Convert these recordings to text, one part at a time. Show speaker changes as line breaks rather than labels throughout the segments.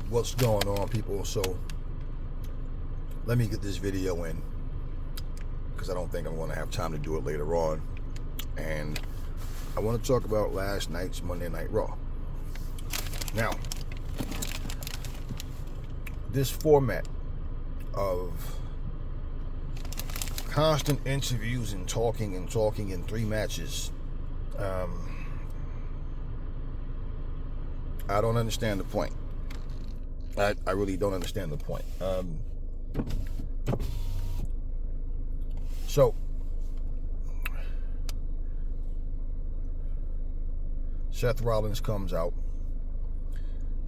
What's going on, people? So let me get this video in because I don't think I'm going to have time to do it later on. And I want to talk about last night's Monday Night Raw. Now, this format of constant interviews and talking in 3 matches, I don't understand the point. I really don't understand the point. So, Seth Rollins comes out.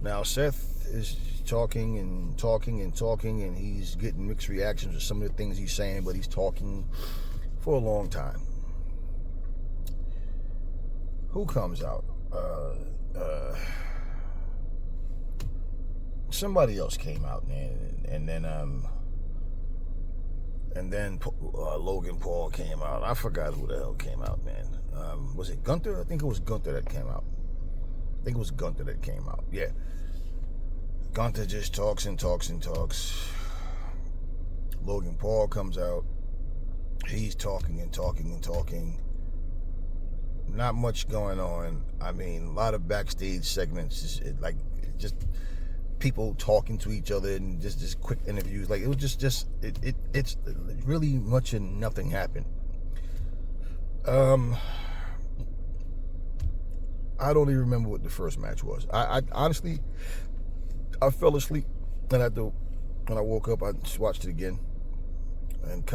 Now, Seth is talking, and he's getting mixed reactions with some of the things he's saying, but he's talking for a long time. Who comes out? Somebody else came out, man, and then Logan Paul came out. I forgot who the hell came out, man. Was it Gunther? I think it was Gunther that came out. Yeah. Gunther just talks and talks. Logan Paul comes out. He's talking. Not much going on. I mean, a lot of backstage segments, just people talking to each other and just quick interviews. Like, it was it's really much of nothing happened. I don't even remember what the first match was. I honestly, I fell asleep, and when I woke up, I just watched it again, and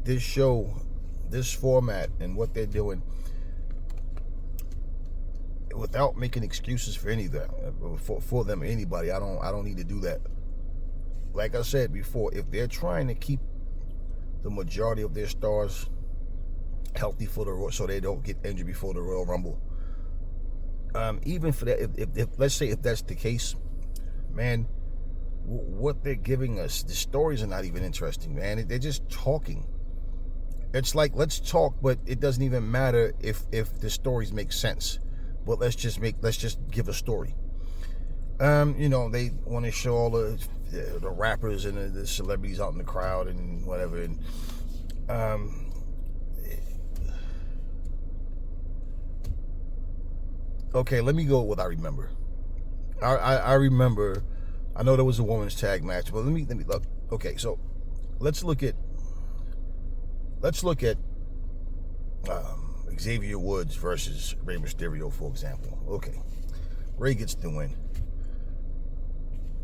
this show, this format, and what they're doing, without making excuses for any of that, for them or anybody, I don't need to do that. Like I said before, if they're trying to keep the majority of their stars healthy for the so they don't get injured before the Royal Rumble, even for that, if let's say if that's the case, man, what they're giving us, the stories are not even interesting, man. They're just talking. It's like, let's talk, but it doesn't even matter if the stories make sense. But let's just give a story. They want to show all the rappers and the celebrities out in the crowd and whatever. And okay, let me go with what I remember. I remember. I know there was a women's tag match, but let me look. Okay, so let's look at Xavier Woods versus Rey Mysterio, for example. Okay, Rey gets the win.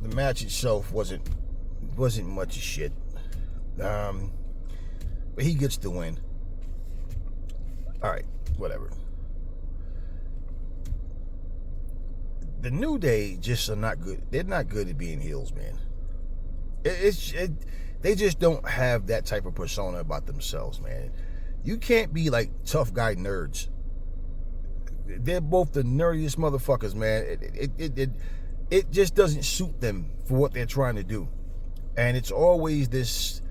The match itself wasn't much of shit, but he gets the win. All right, whatever. The New Day just are not good. They're not good at being heels, man. They just don't have that type of persona about themselves, man. You can't be like tough guy nerds. They're both the nerdiest motherfuckers, man. It just doesn't suit them for what they're trying to do. And it's always this,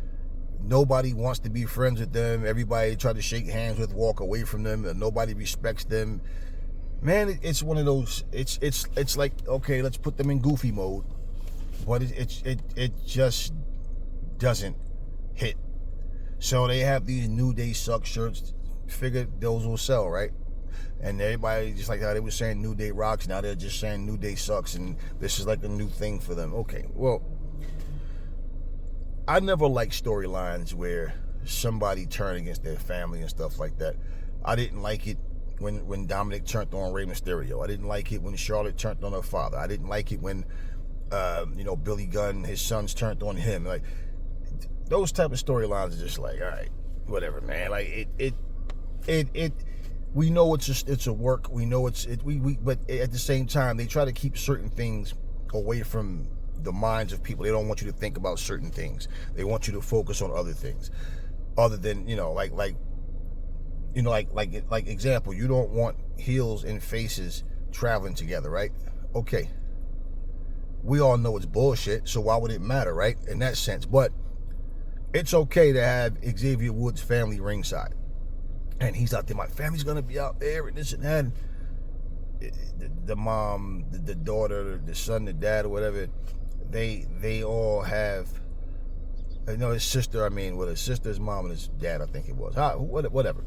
nobody wants to be friends with them. Everybody try to shake hands with, walk away from them, and nobody respects them. Man, it's one of those, it's like, okay, let's put them in goofy mode. But it just doesn't hit. So they have these New Day suck shirts. Figured those will sell, right? And everybody, just like how they were saying New Day rocks, now they're just saying New Day sucks, and this is like a new thing for them. Okay, well, I never liked storylines where somebody turned against their family and stuff like that. I didn't like it when Dominic turned on Rey Mysterio. I didn't like it when Charlotte turned on her father. I didn't like it when Billy Gunn, his sons, turned on him. Like, those type of storylines are just like, all right, whatever, man. Like, it we know it's a work. We know but at the same time, they try to keep certain things away from the minds of people. They don't want you to think about certain things. They want you to focus on other things, other than like example, you don't want heels and faces traveling together, right? Okay, we all know it's bullshit, so why would it matter, right? In that sense, but it's okay to have Xavier Woods' family ringside, and he's out there. My family's gonna be out there, and this and that. the mom, the daughter, the son, the dad, or whatever, they all have. No, his sister. I mean, well, his sister's mom and his dad. I think it was. Whatever.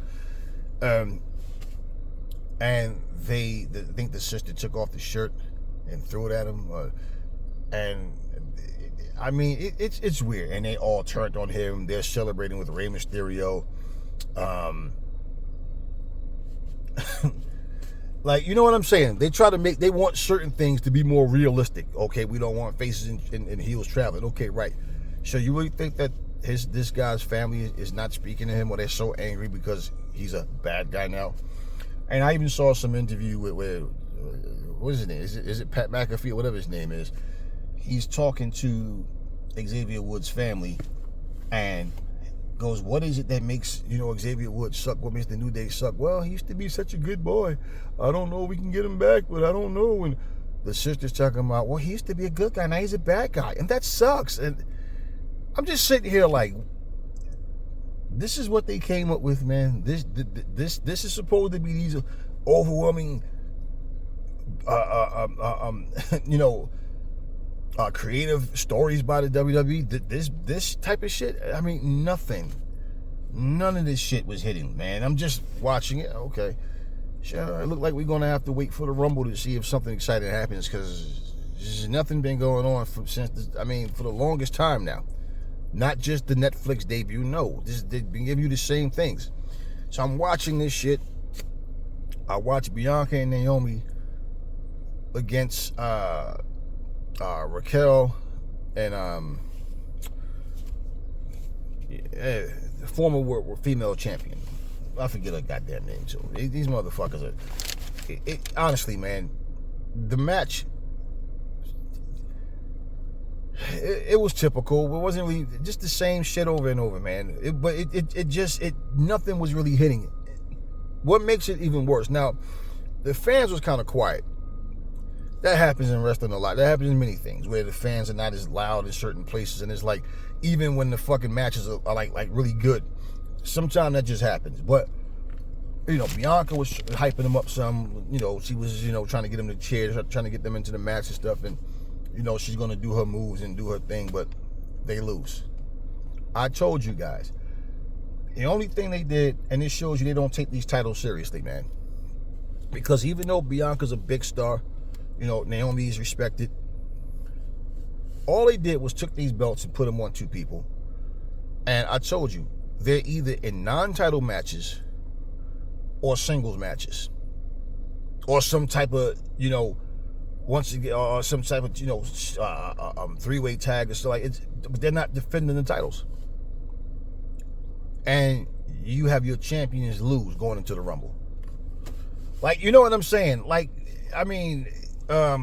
And I think the sister took off the shirt and threw it at him. And I mean, it's weird. And they all turned on him. They're celebrating with Rey Mysterio. Like, you know what I'm saying? They want certain things to be more realistic. Okay, we don't want faces and heels traveling. Okay, right. So you really think that this guy's family is not speaking to him, or they're so angry because he's a bad guy now? And I even saw some interview with what is his name? Is it Pat McAfee or whatever his name is? He's talking to Xavier Woods' family and goes, what is it that makes, Xavier Woods suck? What makes the New Day suck? Well, he used to be such a good boy. I don't know if we can get him back, but I don't know. And the sister's talking about, well, he used to be a good guy, now he's a bad guy. And that sucks. And I'm just sitting here like, this is what they came up with, man. This is supposed to be these overwhelming, creative stories by the WWE. This type of shit. I mean, none of this shit was hitting, man. I'm just watching it. Okay, sure. It looked like we're gonna have to wait for the Rumble to see if something exciting happens, because there's nothing been going on for the longest time now. Not just the Netflix debut. No, they've been giving you the same things. So I'm watching this shit. I watched Bianca and Naomi against Raquel and the former world female champion. I forget her goddamn name too. These motherfuckers are. Honestly, man, the match. It was typical. It wasn't really just the same shit over and over, man. Nothing was really hitting it. What makes it even worse? Now, the fans was kind of quiet. That happens in wrestling a lot. That happens in many things where the fans are not as loud in certain places, and it's like even when the fucking matches are like really good, sometimes that just happens. But Bianca was hyping them up some. She was trying to get them to cheer, trying to get them into the match and stuff, and she's gonna do her moves and do her thing, but they lose. I told you guys. The only thing they did, and this shows you they don't take these titles seriously, man. Because even though Bianca's a big star, Naomi is respected, all they did was took these belts and put them on two people. And I told you, they're either in non-title matches or singles matches. Or some type of, once you get, or some type of, three-way tag or stuff like it. But they're not defending the titles. And you have your champions lose going into the Rumble. Like, you know what I'm saying? Like, I mean, I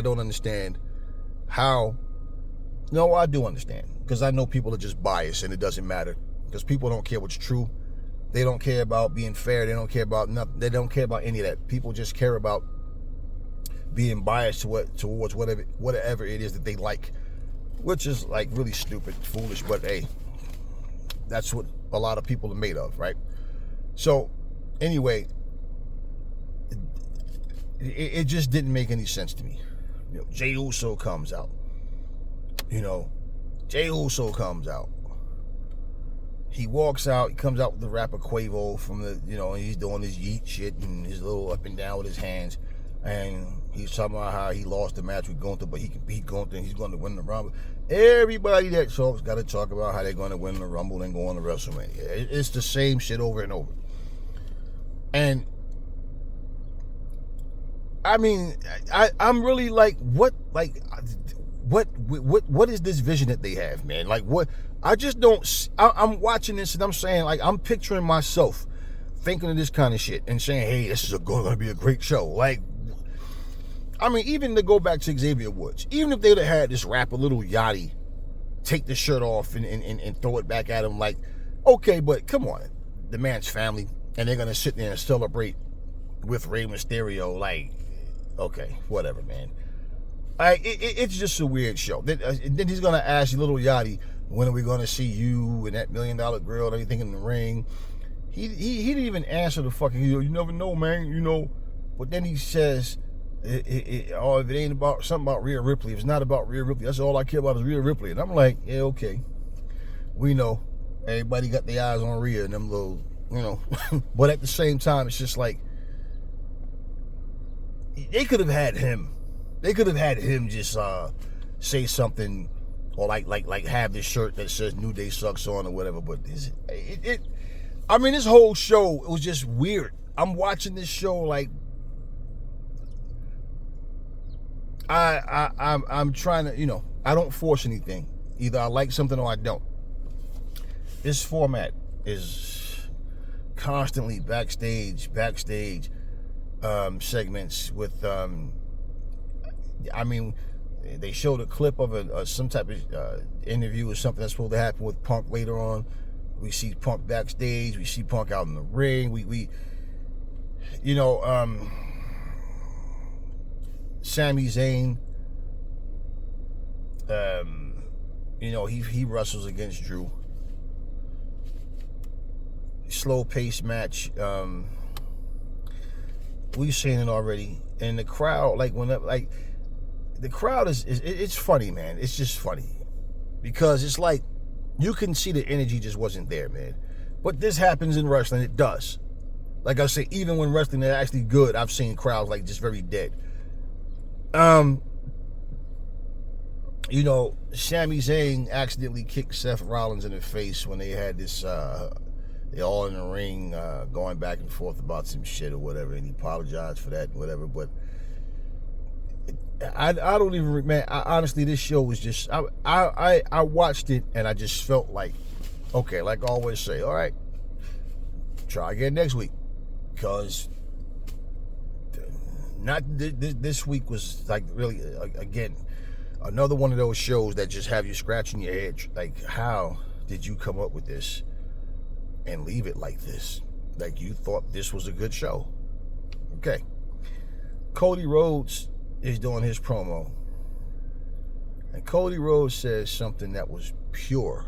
don't understand how. No, I do understand, because I know people are just biased, and it doesn't matter, because people don't care what's true. They don't care about being fair. They don't care about nothing. They don't care about any of that. People just care about being biased towards whatever it is that they like, which is like really stupid, foolish. But hey, that's what a lot of people are made of, right? So anyway, it just didn't make any sense to me. Jey Uso comes out. Jey Uso comes out. He walks out. He comes out with the rapper Quavo from the, he's doing his yeet shit and his little up and down with his hands. And he's talking about how he lost the match with Gunther, but he can beat Gunther and he's going to win the Rumble. Everybody that talks got to talk about how they're going to win the Rumble and go on to WrestleMania. It's the same shit over and over. And I mean, I'm really like, what is this vision that they have, man? Like, what? I just don't. I'm watching this and I'm saying, like, I'm picturing myself thinking of this kind of shit and saying, hey, this is going to be a great show. Like, I mean, even to go back to Xavier Woods, even if they'd have had this rapper Little Yachty take the shirt off and throw it back at him, like, okay, but come on, the man's family, and they're going to sit there and celebrate with Rey Mysterio, like, okay, whatever, man. It's just a weird show. Then he's going to ask Little Yachty, when are we going to see you and that $1 Million Girl and everything in the ring? he didn't even answer the fucking, you never know, man, you know. But then he says, oh, if it ain't about something about Rhea Ripley, if it's not about Rhea Ripley, that's all I care about is Rhea Ripley. And I'm like, yeah, okay. We know. Everybody got their eyes on Rhea and them little, you know. But at the same time, it's just like, they could have had him. They could have had him just say something, or like have this shirt that says New Day sucks on or whatever. But I mean, this whole show, it was just weird. I'm watching this show like, I'm trying to, you know, I don't force anything. Either I like something or I don't. This format is constantly backstage segments with, I mean, they showed a clip of some type of interview or something that's supposed to happen with Punk later on. We see Punk backstage. We see Punk out in the ring. We you know, Sami Zayn, you know, he wrestles against Drew. Slow pace match. We've seen it already, and the crowd, like the crowd is it's funny, man. It's just funny because it's like you can see the energy just wasn't there, man. But this happens in wrestling. It does. Like I say, even when wrestling is actually good, I've seen crowds like just very dead. You know, Sami Zayn accidentally kicked Seth Rollins in the face when they had this, they all in the ring, going back and forth about some shit or whatever, and he apologized for that and whatever, but I don't even, man, honestly, this show was just, I watched it and I just felt like, okay, like I always say, all right, try again next week, because not this week was like really, again, another one of those shows that just have you scratching your head, like, how did you come up with this and leave it like this? Like, you thought this was a good show. Okay. Cody Rhodes is doing his promo, and Cody Rhodes says something that was pure,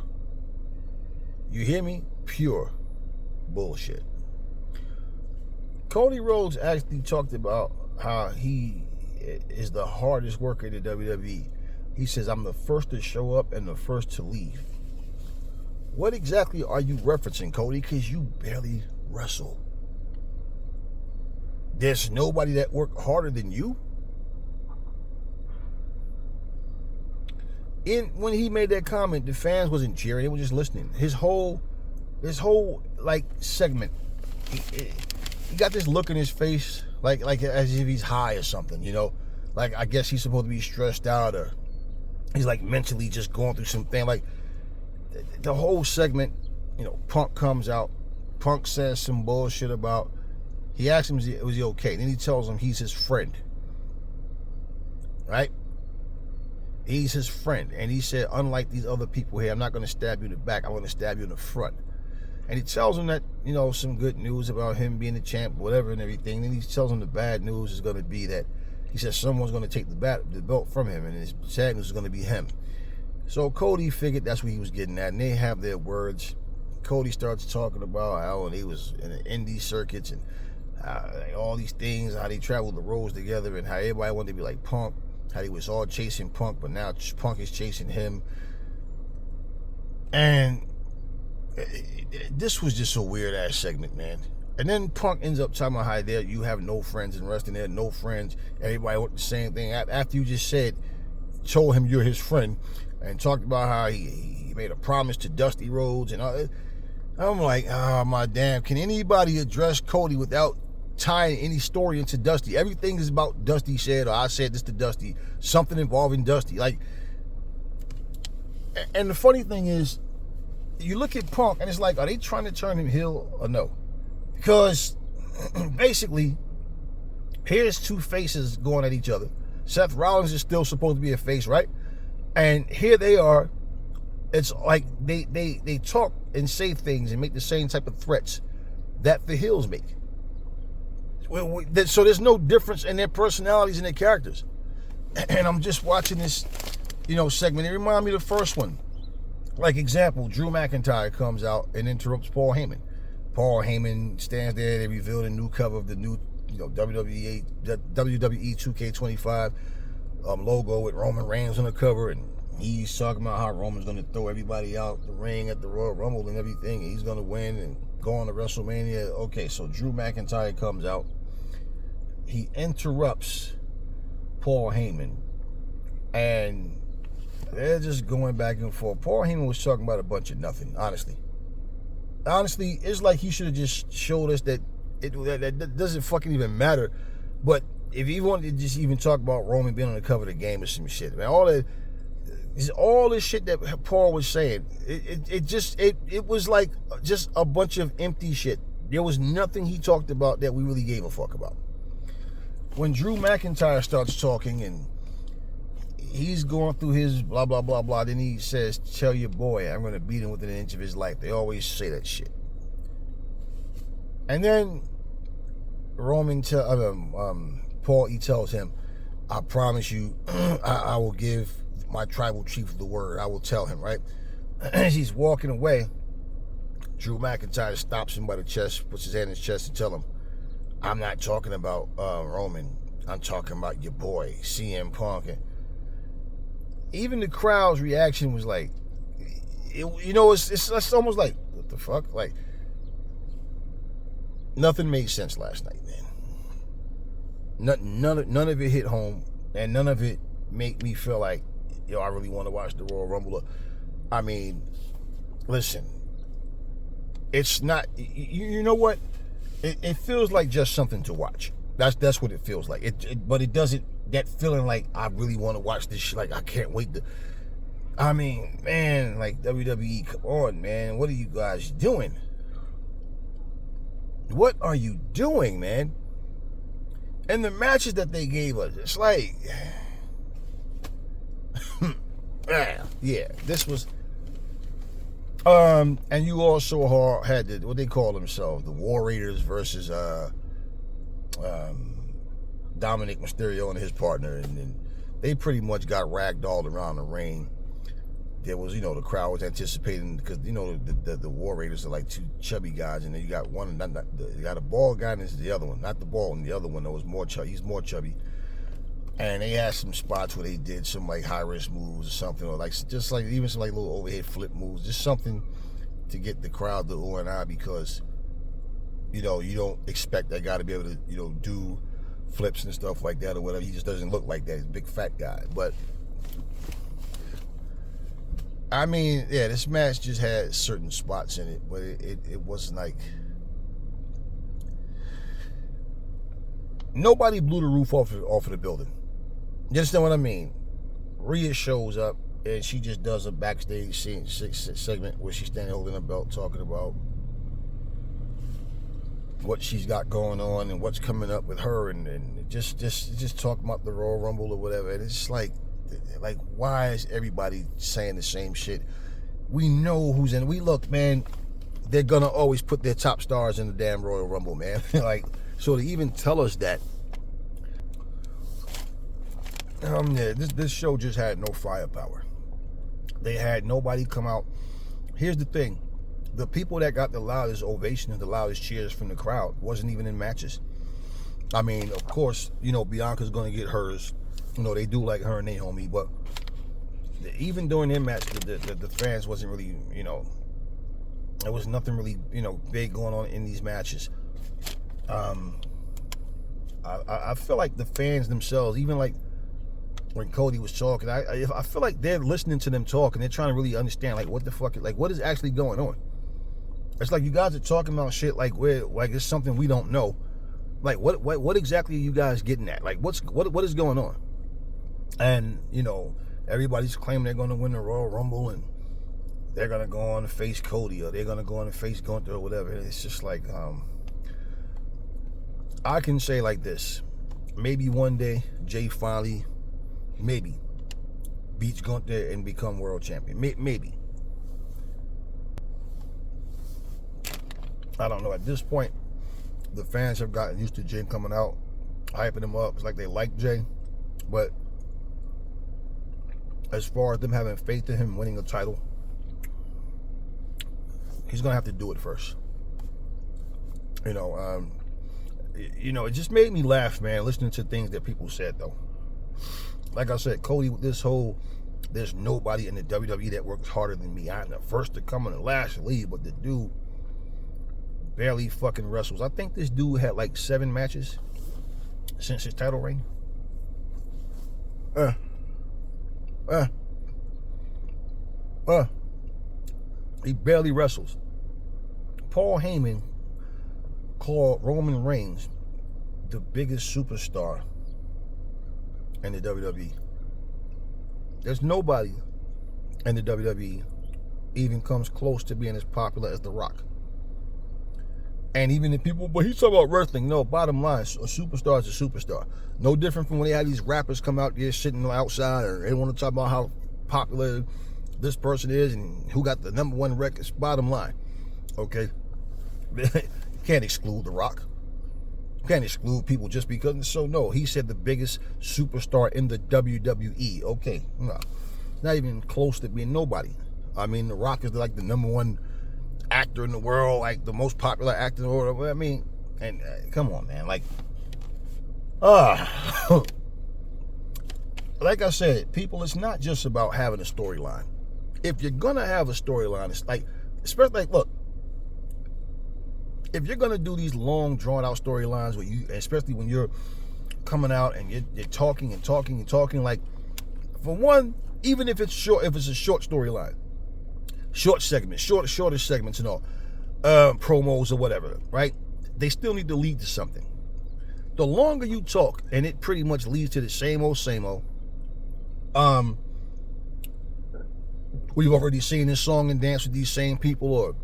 you hear me, pure bullshit. Cody Rhodes actually talked about how he is the hardest worker in the WWE. He says, I'm the first to show up and the first to leave. What exactly are you referencing, Cody? Because you barely wrestle. There's nobody that worked harder than you? When he made that comment, the fans wasn't cheering, they were just listening. His whole like segment, he got this look in his face, like as if he's high or something, you know? Like, I guess he's supposed to be stressed out, or he's like mentally just going through something. Like, the whole segment, you know, Punk comes out, Punk says some bullshit about, he asks him, was he okay? Then he tells him he's his friend, right? He's his friend, and he said, unlike these other people here, I'm not going to stab you in the back, I'm going to stab you in the front. And he tells him that, you know, some good news about him being the champ, whatever, and everything. Then he tells him the bad news is going to be that he says someone's going to take the belt from him, and his sad news is going to be him. So Cody figured that's what he was getting at, and they have their words. Cody starts talking about how he was in the indie circuits and all these things, how they traveled the roads together, and how everybody wanted to be like Punk, how he was all chasing Punk, but now Punk is chasing him. And this was just a weird ass segment, man. And then Punk ends up talking about how there you have no friends in wrestling, there no friends, everybody want the same thing. After you just told him you're his friend, and talked about how he made a promise to Dusty Rhodes and all. I'm like, oh my damn, can anybody address Cody without tying any story into Dusty? Everything is about Dusty said, or I said this to Dusty, something involving Dusty. Like, and the funny thing is, you look at Punk and it's like, are they trying to turn him heel or no? Because basically, here's two faces going at each other. Seth Rollins is still supposed to be a face, right? And here they are. It's like they talk and say things and make the same type of threats that the heels make. So there's no difference in their personalities and their characters. And I'm just watching this, you know, segment. It reminds me of the first one. Like, example, Drew McIntyre comes out and interrupts Paul Heyman. Paul Heyman stands there. They reveal the new cover of the new, WWE 2K25 logo with Roman Reigns on the cover, and he's talking about how Roman's going to throw everybody out the ring at the Royal Rumble and everything, and he's going to win and go on to WrestleMania. Okay, so Drew McIntyre comes out. He interrupts Paul Heyman, and they're just going back and forth. Paul Heyman was talking about a bunch of nothing, honestly. Honestly, it's like he should have just showed us that that doesn't fucking even matter. But if he wanted to just even talk about Roman being on the cover of the game or some shit, man, all this shit that Paul was saying, it was like just a bunch of empty shit. There was nothing he talked about that we really gave a fuck about. When Drew McIntyre starts talking and he's going through his blah, blah, blah, blah, then he says, tell your boy I'm going to beat him within an inch of his life. They always say that shit. And then Paul, he tells him, I promise you, I will give my tribal chief the word. I will tell him, right? As he's walking away, Drew McIntyre stops him by the chest, puts his hand in his chest and tell him, I'm not talking about Roman. I'm talking about your boy, CM Punk. And even the crowd's reaction was like, it's almost like, what the fuck? Like, nothing made sense last night, man. None of it hit home, and none of it made me feel like, I really want to watch the Royal Rumble. I mean, listen, it's not, you know what? It feels like just something to watch. That's what it feels like. But it doesn't, that feeling like I really want to watch this shit, like I can't wait to, I mean, man, like WWE, come on, man. What are you guys doing? What are you doing, man? And the matches that they gave us, it's like, yeah, this was, and you also had what they call themselves, the War Raiders versus Dominic Mysterio and his partner, and they pretty much got ragdolled around the ring. There was, the crowd was anticipating, because the War Raiders are like two chubby guys, and then you got one, you got a bald guy, and this is the other one, not the bald one, the other one that was more chubby. He's more chubby. And they had some spots where they did some like high risk moves or something, or like just like even some like little overhead flip moves, just something to get the crowd to ooh and ah, because you don't expect that guy to be able to do flips and stuff like that or whatever. He just doesn't look like that. He's a big fat guy. But I mean, yeah, this match just had certain spots in it, but it wasn't like, nobody blew the roof off of the building. You understand what I mean? Rhea shows up and she just does a backstage segment where she's standing holding a belt, talking about what she's got going on and what's coming up with her, and just talking about the Royal Rumble or whatever. And it's like why is everybody saying the same shit? We know who's in. We look, man, they're gonna always put their top stars in the damn Royal Rumble, man. Like, so to even tell us that, yeah, this show just had no firepower. They had nobody come out. Here's the thing. The people that got the loudest ovation and the loudest cheers from the crowd wasn't even in matches. I mean, of course, Bianca's going to get hers. They do like her and Naomi, but even during their match, the fans wasn't really, there was nothing really, big going on in these matches. I feel like the fans themselves, even like when Cody was talking, I feel like they're listening to them talk and they're trying to really understand, like, what the fuck, like, what is actually going on. It's like you guys are talking about shit like it's something we don't know. Like, what exactly are you guys getting at? Like, what is going on? And everybody's claiming they're going to win the Royal Rumble and they're going to go on to face Cody, or they're going to go on to face Gunther or whatever. It's just like, I can say like this: maybe one day Jay finally, maybe, beats Gunther and become world champion. Maybe. I don't know. At this point, the fans have gotten used to Jay coming out, hyping him up. It's like they like Jay. But as far as them having faith in him winning a title, he's going to have to do it first. You know, it just made me laugh, man, listening to things that people said, though. Like I said, Cody, with this whole, there's nobody in the WWE that works harder than me. I'm the first to come and the last to leave, but the dude barely fucking wrestles. I think this dude had like 7 matches since his title reign. He barely wrestles. Paul Heyman called Roman Reigns the biggest superstar in the WWE. There's nobody in the WWE even comes close to being as popular as The Rock. And even if people, but he's talking about wrestling. No, bottom line, a superstar is a superstar. No different from when they had these rappers come out there sitting outside, or they want to talk about how popular this person is and who got the #1 records. Bottom line, okay? You can't exclude The Rock. You can't exclude people just because. So no, he said the biggest superstar in the WWE. Okay, no, not even close to being nobody. I mean, The Rock is like the #1 actor in the world, like the most popular actor in the world. I mean, and come on, man, like, like I said, people, it's not just about having a storyline. If you're gonna have a storyline, it's like, especially like, look, if you're gonna do these long, drawn out storylines where you, especially when you're coming out and you're talking and talking and talking, like, for one, even if it's short, if it's a short storyline, short segments, shorter segments and all, promos or whatever, right? They still need to lead to something. The longer you talk, and it pretty much leads to the same old. We've already seen this song and dance with these same people, or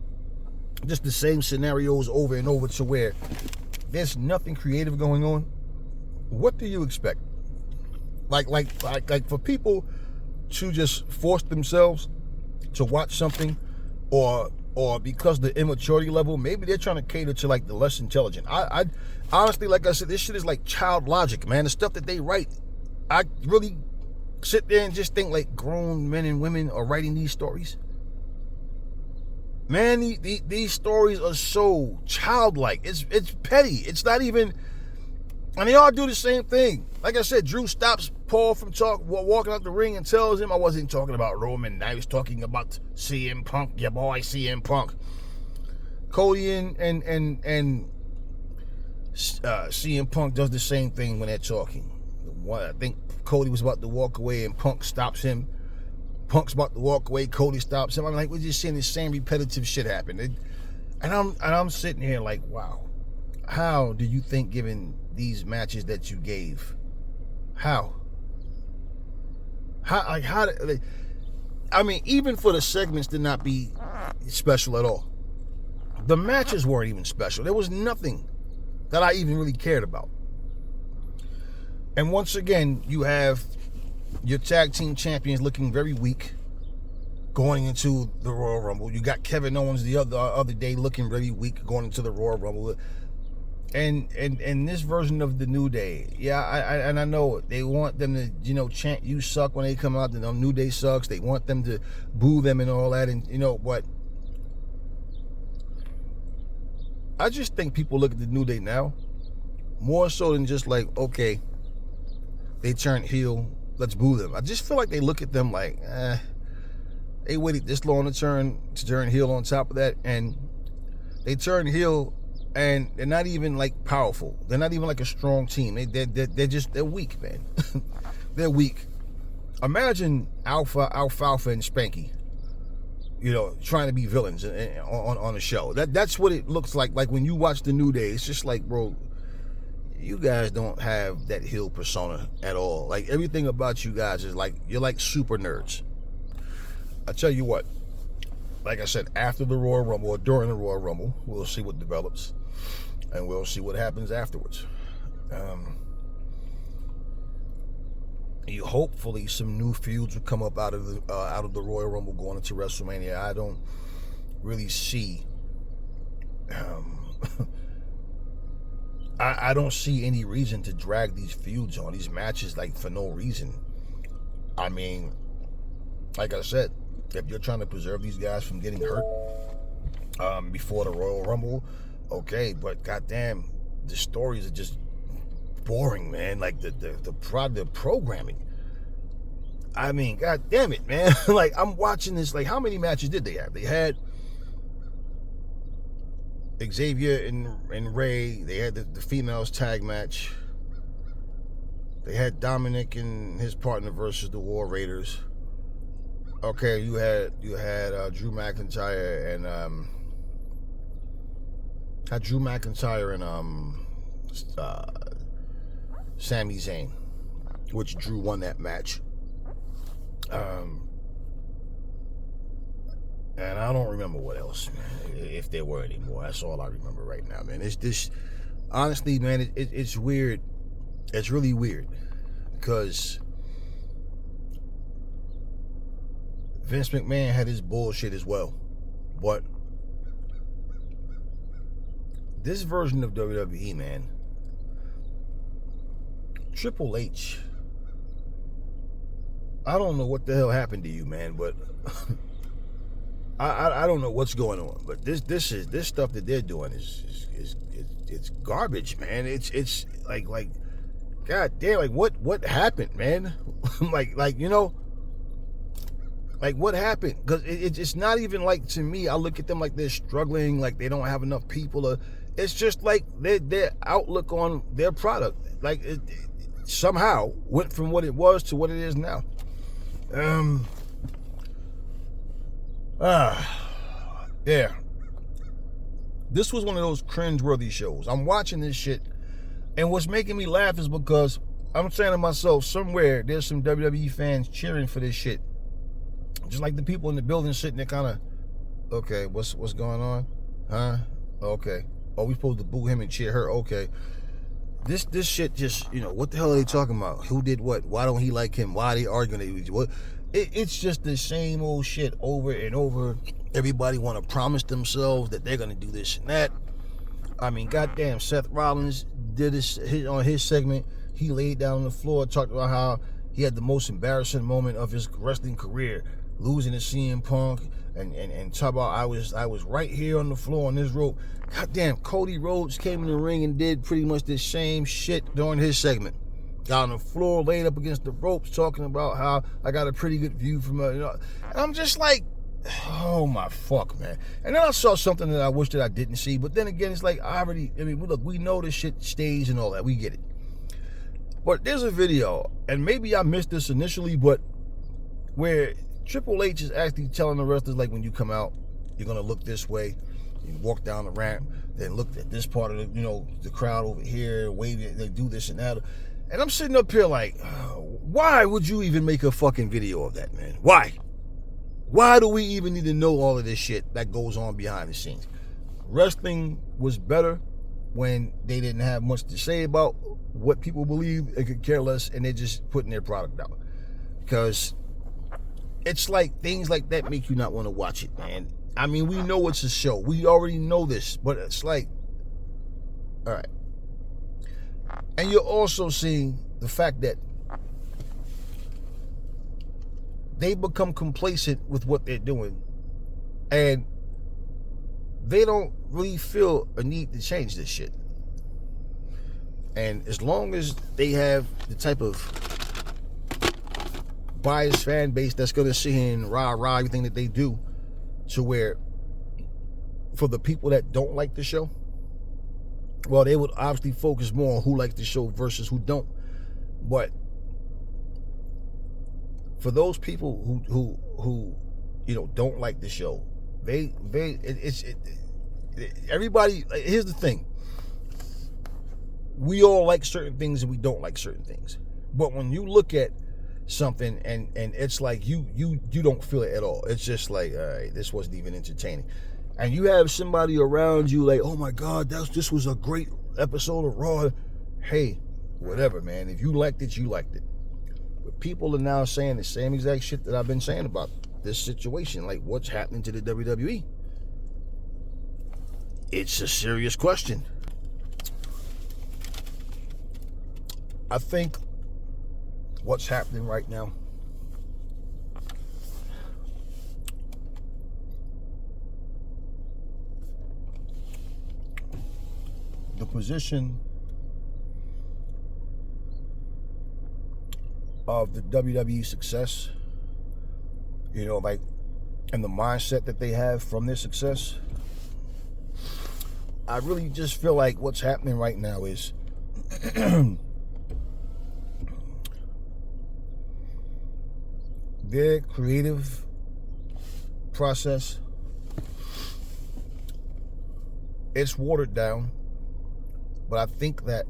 just the same scenarios over and over, to where there's nothing creative going on. What do you expect? Like for people to just force themselves to watch something, or because the immaturity level, maybe they're trying to cater to like the less intelligent. I honestly, like I said, this shit is like child logic, man. The stuff that they write, I really sit there and just think like grown men and women are writing these stories. Man, these stories are so childlike. It's petty. It's not even, and they all do the same thing. Like I said, Drew stops Paul from walking out the ring and tells him, I wasn't talking about Roman, I was talking about CM Punk, your boy CM Punk. Cody and CM Punk does the same thing when they're talking. I think Cody was about to walk away and Punk stops him. Punk's about to walk away, Cody stops him. I'm like, we're just seeing the same repetitive shit happen. And I'm sitting here like, wow, how do you think, given these matches that you gave, how I mean, even for the segments to not be special at all. The matches weren't even special. There was nothing that I even really cared about. And once again, you have your tag team champions looking very weak going into the Royal Rumble. You got Kevin Owens the other day looking very weak going into the Royal Rumble. And this version of the New Day, yeah, I know they want them to, chant "You suck" when they come out. The New Day sucks. They want them to boo them and all that, and but I just think people look at the New Day now more so than just like, okay, they turned heel, let's boo them. I just feel like they look at them like, they waited this long to turn heel. On top of that, and they turn heel. And they're not even like powerful. They're not even like a strong team. They're weak, man. They're weak. Imagine Alfalfa and Spanky, trying to be villains on a show. That's what it looks like. Like when you watch the New Day, it's just like, bro, you guys don't have that heel persona at all. Like everything about you guys is like, you're like super nerds. I tell you what, like I said, after the Royal Rumble or during the Royal Rumble, we'll see what develops. And we'll see what happens afterwards. Hopefully some new feuds will come up out of the Royal Rumble going into WrestleMania. I don't really see. I don't see any reason to drag these feuds on, these matches, like for no reason. I mean, like I said, if you're trying to preserve these guys from getting hurt before the Royal Rumble, Okay, but goddamn, the stories are just boring, man. Like the programming. I mean, god damn it, man. Like, I'm watching this. Like, how many matches did they have? They had Xavier and Ray. They had the females tag match. They had Dominic and his partner versus the War Raiders. Okay, you had Drew McIntyre and Sami Zayn, which Drew won that match. And I don't remember what else, man, if there were any more. That's all I remember right now, man. It's this, honestly, man, it's weird. It's really weird because Vince McMahon had his bullshit as well. But this version of WWE, man, Triple H, I don't know what the hell happened to you, man, but I don't know what's going on. But this stuff that they're doing is it's garbage, man. It's like god damn, like what happened, man? like you know, like what happened? Because it's not even like, to me, I look at them like they're struggling, like they don't have enough people. It's just like their outlook on their product, like it somehow went from what it was to what it is now. Yeah. This was one of those cringe-worthy shows. I'm watching this shit, and what's making me laugh is because I'm saying to myself, somewhere there's some WWE fans cheering for this shit. Just like the people in the building sitting there kind of, okay, what's going on? Huh? Okay. Oh, we supposed to boo him and cheer her? Okay. This shit just, you know, what the hell are they talking about? Who did what? Why don't he like him? Why are they arguing? What? It's just the same old shit over and over. Everybody want to promise themselves that they're going to do this and that. I mean, goddamn, Seth Rollins did this on his segment. He laid down on the floor, talked about how he had the most embarrassing moment of his wrestling career, losing to CM Punk, and talk about I was right here on the floor on this rope. Goddamn, Cody Rhodes came in the ring and did pretty much the same shit during his segment. Got on the floor, laid up against the ropes, talking about how I got a pretty good view from her. You know, and I'm just like, oh my fuck, man. And then I saw something that I wish that I didn't see, but then again, it's like, look, we know this shit stays and all that. We get it. But there's a video, and maybe I missed this initially, but where Triple H is actually telling the wrestlers, like, when you come out, you're going to look this way. You walk down the ramp, then look at this part of the, you know, the crowd over here, wave it, they do this and that. And I'm sitting up here like, why would you even make a fucking video of that, man? Why? Why do we even need to know all of this shit that goes on behind the scenes? Wrestling was better when they didn't have much to say about what people believe. They could care less, and they're just putting their product out. Because it's like things like that make you not want to watch it, man. I mean, we know it's a show. We already know this, but it's like, all right. And you're also seeing the fact that they become complacent with what they're doing, and they don't really feel a need to change this shit. And as long as they have the type of biased fan base that's going to sit here and rah everything that they do, to where for the people that don't like the show, well, they would obviously focus more on who likes the show versus who don't. But for those people who you know don't like the show, everybody. Here's the thing: we all like certain things and we don't like certain things. But when you look at something and it's like you don't feel it at all, it's just like, all right, this wasn't even entertaining. And you have somebody around you like, oh my God, this was a great episode of Raw. Hey, whatever, man. If you liked it, you liked it. But people are now saying the same exact shit that I've been saying about this situation. Like, what's happening to the WWE? It's a serious question. I think what's happening right now, position of the WWE success, you know, like, and the mindset that they have from their success, I really just feel like what's happening right now is their creative process, it's watered down. But I think that,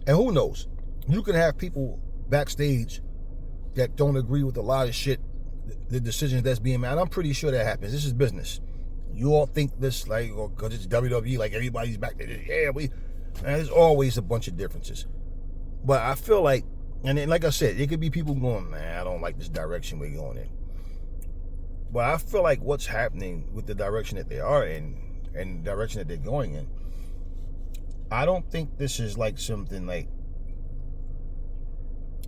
and who knows, you can have people backstage that don't agree with a lot of shit, the decisions that's being made. And I'm pretty sure that happens. This is business. You all think this, like, because it's WWE, like everybody's back there. Yeah, and there's always a bunch of differences. But I feel like, and then, like I said, it could be people going, man, I don't like this direction we're going in. But I feel like what's happening with the direction that they are in and the direction that they're going in, I don't think this is like something like,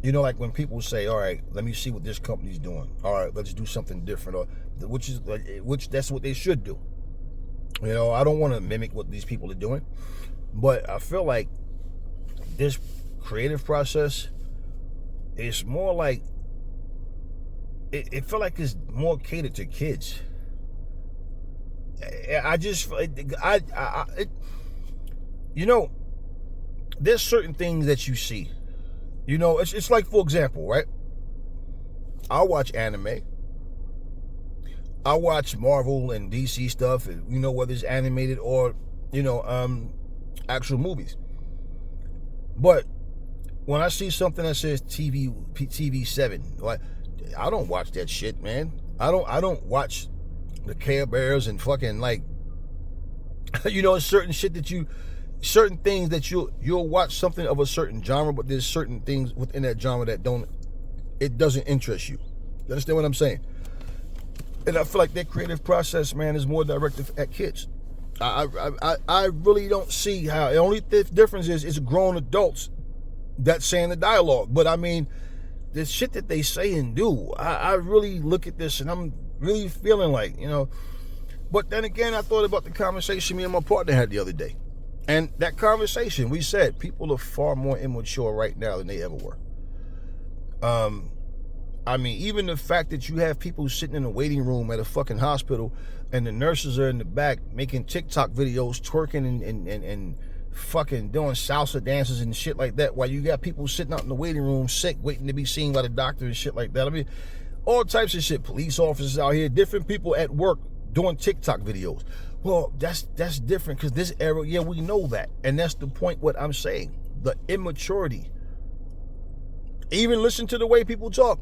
you know, like when people say, all right, let me see what this company's doing. All right, let's do something different. Or which that's what they should do. You know, I don't want to mimic what these people are doing, but I feel like this creative process is more like, it feel like it's more catered to kids. You know, there's certain things that you see. You know, it's like, for example, right? I watch anime. I watch Marvel and DC stuff, you know, whether it's animated or, you know, actual movies. But when I see something that says TV7, like, I don't watch that shit, man. I don't watch the Care Bears and fucking, like, you know, certain things that you'll watch something of a certain genre, but there's certain things within that genre that doesn't interest you. You understand what I'm saying? And I feel like their creative process, man, is more directed at kids. I really don't see how. The only difference is it's grown adults that's saying the dialogue. But I mean, the shit that they say and do, I really look at this and I'm really feeling like, you know. But then again, I thought about the conversation me and my partner had the other day. And that conversation, we said people are far more immature right now than they ever were. I mean, even the fact that you have people sitting in a waiting room at a fucking hospital and the nurses are in the back making TikTok videos, twerking and fucking doing salsa dances and shit like that, while you got people sitting out in the waiting room sick, waiting to be seen by the doctor and shit like that. I mean, all types of shit. Police officers out here, different people at work doing TikTok videos. Well, that's different because this era, yeah, we know that. And that's the point what I'm saying. The immaturity. Even listen to the way people talk.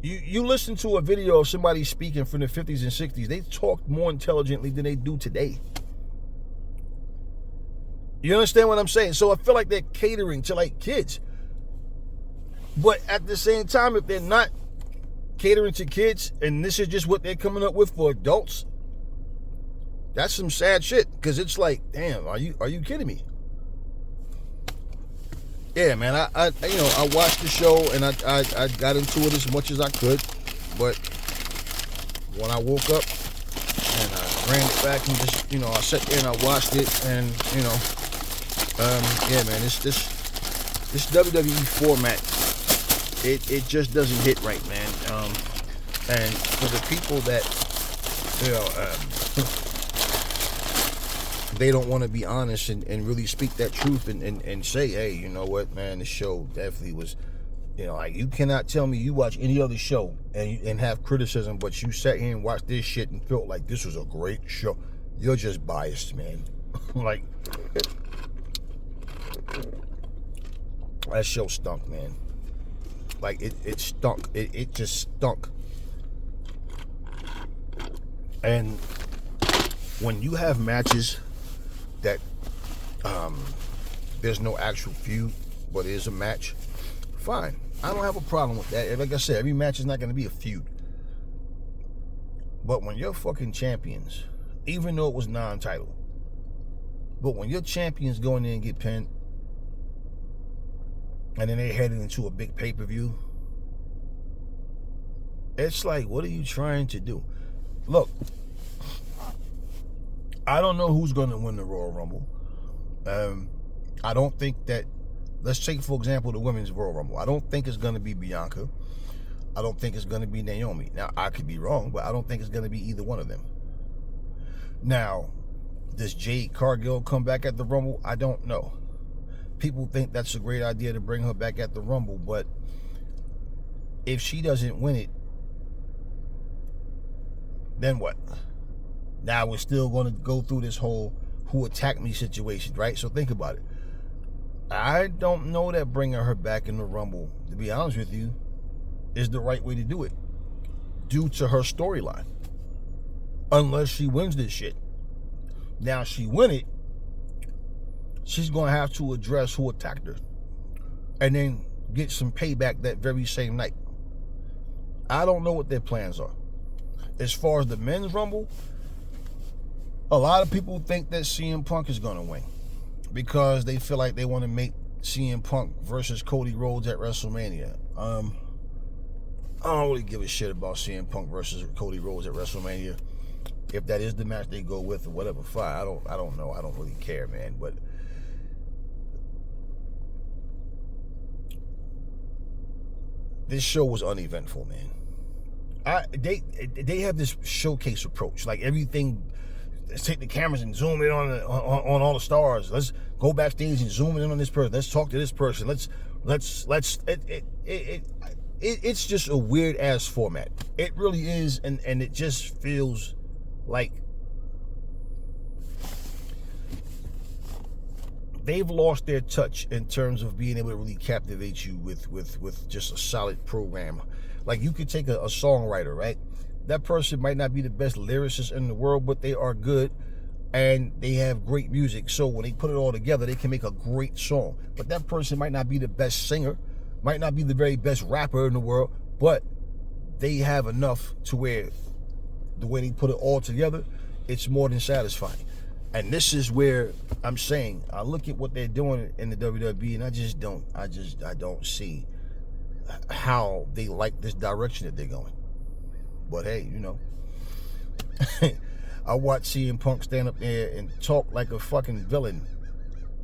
You listen to a video of somebody speaking from the 50s and 60s, they talked more intelligently than they do today. You understand what I'm saying? So I feel like they're catering to, like, kids. But at the same time, if they're not catering to kids and this is just what they're coming up with for adults, that's some sad shit. Because it's like, damn, are you kidding me? Yeah, man, I watched the show and I got into it as much as I could, but when I woke up and I ran it back and just, you know, I sat there and I watched it and, you know, yeah, man, this WWE format, it just doesn't hit right, man. And for the people that, you know, they don't want to be honest and really speak that truth and say, hey, you know what, man, the show definitely was, you know, like, you cannot tell me you watch any other show and have criticism, but you sat here and watched this shit and felt like this was a great show. You're just biased, man. Like, that show stunk, man. Like, it stunk. It just stunk. And when you have matches that there's no actual feud, but it is a match, fine. I don't have a problem with that. Like I said, every match is not going to be a feud. But when you're fucking champions, even though it was non-title, but when your champions go in there and get pinned, and then they're heading into a big pay-per-view, it's like, what are you trying to do? Look, I don't know who's going to win the Royal Rumble. I don't think that, let's take, for example, the women's Royal Rumble. I don't think it's going to be Bianca. I don't think it's going to be Naomi. Now, I could be wrong, but I don't think it's going to be either one of them. Now, does Jade Cargill come back at the Rumble? I don't know. People think that's a great idea to bring her back at the Rumble, but if she doesn't win it, then what? Now we're still going to go through this whole who attacked me situation, right? So think about it. I don't know that bringing her back in the Rumble, to be honest with you, is the right way to do it, due to her storyline. Unless she wins this shit. Now, if she win it, she's going to have to address who attacked her and then get some payback that very same night. I don't know what their plans are. As far as the men's Rumble, a lot of people think that CM Punk is going to win because they feel like they want to make CM Punk versus Cody Rhodes at WrestleMania. I don't really give a shit about CM Punk versus Cody Rhodes at WrestleMania. If that is the match they go with or whatever, fine. I don't know. I don't really care, man. But this show was uneventful, man. They have this showcase approach, like everything. Let's take the cameras and zoom in on all the stars. Let's go backstage and zoom in on this person. Let's talk to this person. It's just a weird ass format. It really is, and it just feels like they've lost their touch in terms of being able to really captivate you with just a solid program. Like, you could take a songwriter, right? That person might not be the best lyricist in the world, but they are good and they have great music. So when they put it all together, they can make a great song. But that person might not be the best singer, might not be the very best rapper in the world, but they have enough to where the way they put it all together, it's more than satisfying. And this is where I'm saying, I look at what they're doing in the WWE and I don't see how they like this direction that they're going. But hey, you know, I watch CM Punk stand up there and talk like a fucking villain.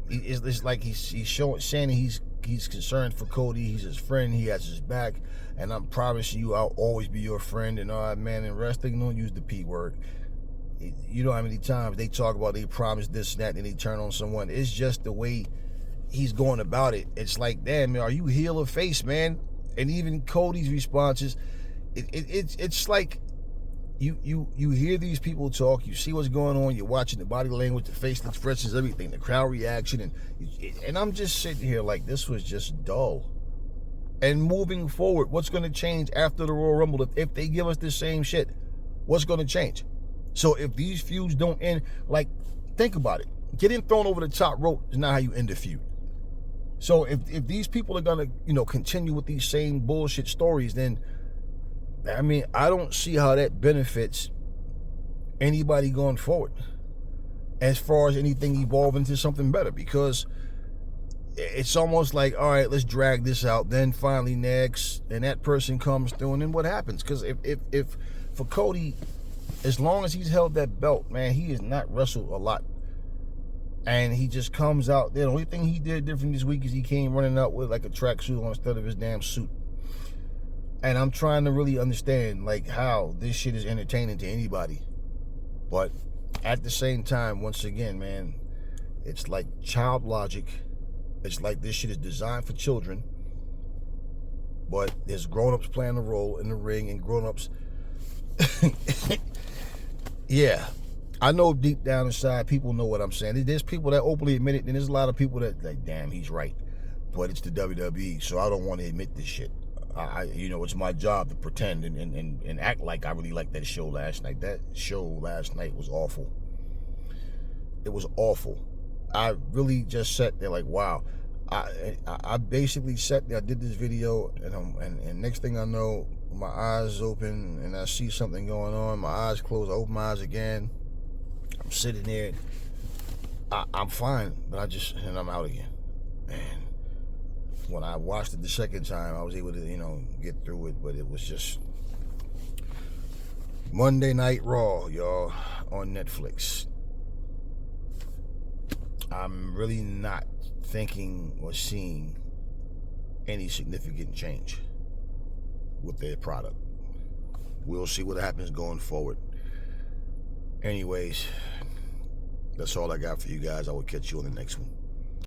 It's like he's saying he's concerned for Cody. He's his friend. He has his back. And I'm promising you, I'll always be your friend. And all right, man, in wrestling, don't use the P word. You know how many times they talk about they promise this and that, and they turn on someone. It's just the way he's going about it. It's like, damn, man, are you heel or face, man? And even Cody's responses, it's like you hear these people talk, you see what's going on, you're watching the body language, the facial expressions, everything, the crowd reaction, and I'm just sitting here like, this was just dull. And moving forward, what's going to change after the Royal Rumble? If they give us the same shit, what's going to change? So if these feuds don't end, like, think about it. Getting thrown over the top rope is not how you end a feud. So if these people are going to, you know, continue with these same bullshit stories, then, I mean, I don't see how that benefits anybody going forward as far as anything evolving into something better, because it's almost like, all right, let's drag this out. Then finally next, and that person comes through, and then what happens? Because if for Cody, as long as he's held that belt, man, he has not wrestled a lot. And he just comes out there. The only thing he did different this week is he came running out with like a tracksuit on instead of his damn suit. And I'm trying to really understand, like, how this shit is entertaining to anybody. But at the same time, once again, man, it's like child logic. It's like this shit is designed for children. But there's grown-ups playing a role in the ring, and grown-ups... Yeah. I know deep down inside, people know what I'm saying. There's people that openly admit it, and there's a lot of people that, like, damn, he's right. But it's the WWE, so I don't want to admit this shit. It's my job to pretend and act like I really liked that show last night. That show last night was awful. It was awful. I really just sat there like, wow. I basically sat there, I did this video, and next thing I know, my eyes open, and I see something going on. My eyes closed, I open my eyes again. I'm sitting there. I'm fine, but I'm out again. And when I watched it the second time, I was able to, get through it, but it was just Monday Night Raw, y'all, on Netflix. I'm really not thinking or seeing any significant change with their product. We'll see what happens going forward. Anyways, that's all I got for you guys. I will catch you on the next one.